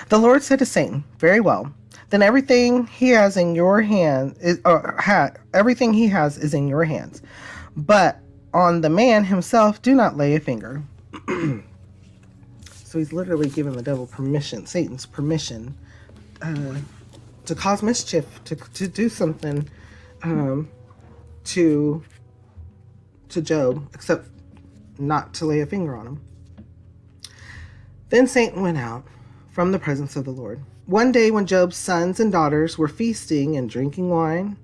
The Lord said to Satan, "Very well. Then everything he has in your hand is, everything he has is in your hands. But on the man himself, do not lay a finger." So he's literally giving the devil permission, Satan's permission, to cause mischief, to do something to Job, except not to lay a finger on him. Then Satan went out from the presence of the Lord. One day when Job's sons and daughters were feasting and drinking wine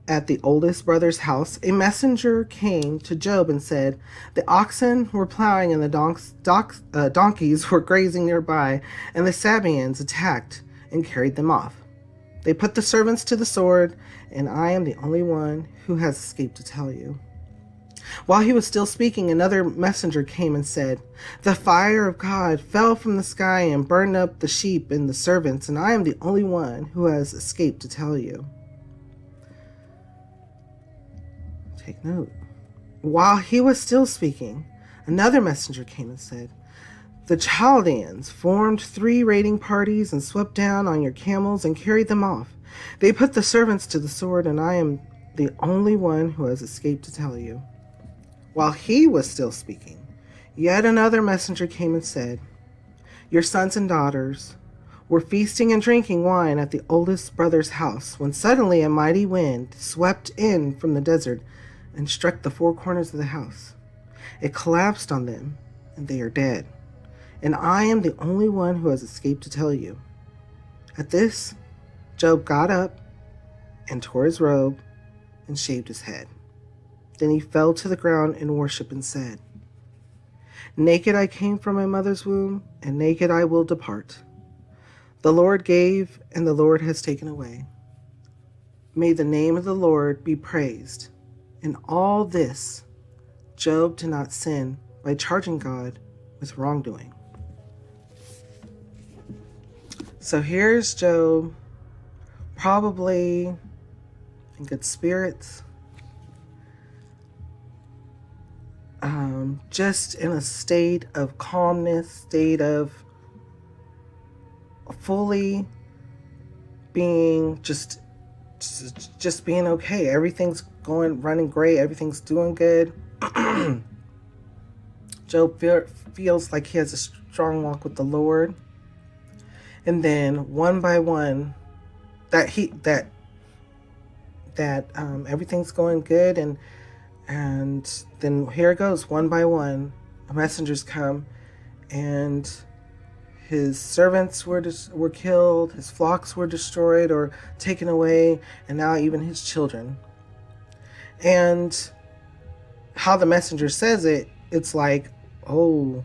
at the oldest brother's house, a messenger came to Job and said, "The oxen were plowing and the donkeys were grazing nearby, and the Sabaeans attacked and carried them off. They put the servants to the sword, and I am the only one who has escaped to tell you." While he was still speaking, another messenger came and said, "The fire of God fell from the sky and burned up the sheep and the servants, and I am the only one who has escaped to tell you." Take note. While he was still speaking, another messenger came and said, "The Chaldeans formed 3 raiding parties and swept down on your camels and carried them off. They put the servants to the sword, and I am the only one who has escaped to tell you." While he was still speaking, yet another messenger came and said, "Your sons and daughters were feasting and drinking wine at the oldest brother's house, when suddenly a mighty wind swept in from the desert and struck the 4 corners of the house. It collapsed on them, and they are dead. And I am the only one who has escaped to tell you." At this, Job got up and tore his robe and shaved his head. Then he fell to the ground in worship and said, "Naked I came from my mother's womb, and naked I will depart. The Lord gave, and the Lord has taken away. May the name of the Lord be praised." In all this, Job did not sin by charging God with wrongdoing. So here's Job, probably in good spirits, just in a state of calmness, state of fully being just being okay. Everything's running great. Everything's doing good. Job feels like he has a strong walk with the Lord. And then one by one, everything's going good, and then here it goes, one by one, messengers come, and his servants were killed, his flocks were destroyed or taken away, and now even his children. And how the messenger says it, it's like, "Oh,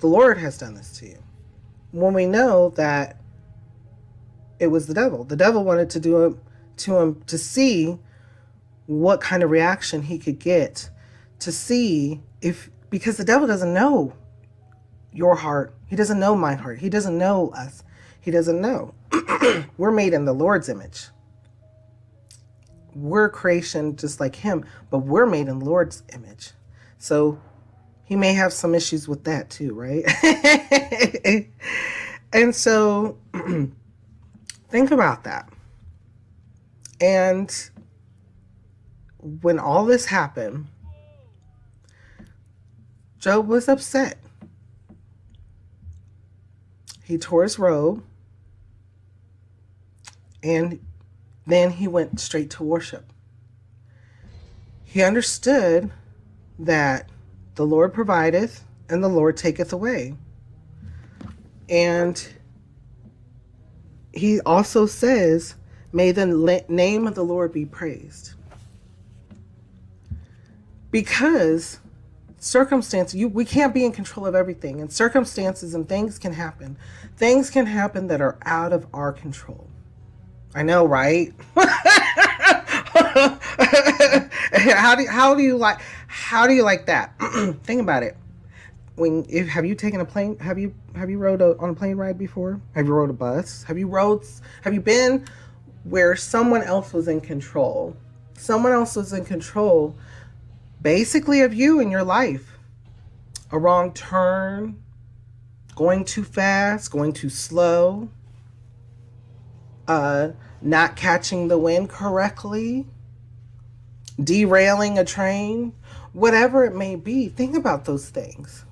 the Lord has done this to you." When we know that it was the devil. The devil wanted to do it to him to see what kind of reaction he could get, to see because the devil doesn't know your heart. He doesn't know my heart. He doesn't know us. He doesn't know. We're made in the Lord's image. We're creation just like him, but we're made in the Lord's image. So he may have some issues with that too, right? And so think about that. And when all this happened, Job was upset. He tore his robe, and then he went straight to worship. He understood that the Lord provideth and the Lord taketh away. And he also says, "May the name of the Lord be praised." Because we can't be in control of everything, and circumstances and things can happen. Things can happen that are out of our control. I know, right? How do you like that? Think about it. Have you taken a plane? Have you rode on a plane ride before? Have you rode a bus? Have you been where someone else was in control? Someone else was in control, basically, of you in your life. A wrong turn, going too fast, going too slow, uh, not catching the wind correctly, derailing a train, whatever it may be. Think about those things.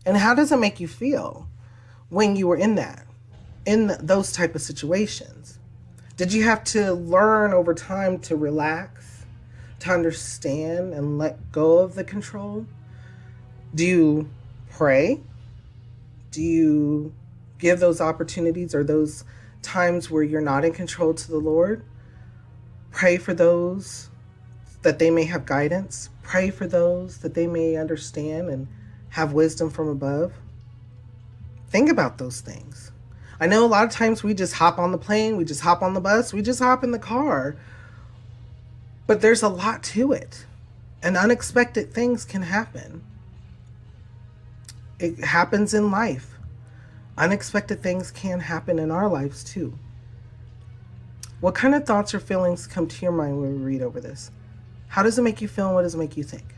And how does it make you feel when you were in those type of situations? Did you have to learn over time to relax, to understand and let go of the control? Do you pray? Do you give those opportunities or those times where you're not in control to the Lord? Pray for those that they may have guidance. Pray for those that they may understand and have wisdom from above. Think about those things. I know a lot of times we just hop on the plane, we just hop on the bus, we just hop in the car, but there's a lot to it, and unexpected things can happen. It happens in life. Unexpected things can happen in our lives too. What kind of thoughts or feelings come to your mind when we read over this? How does it make you feel and what does it make you think?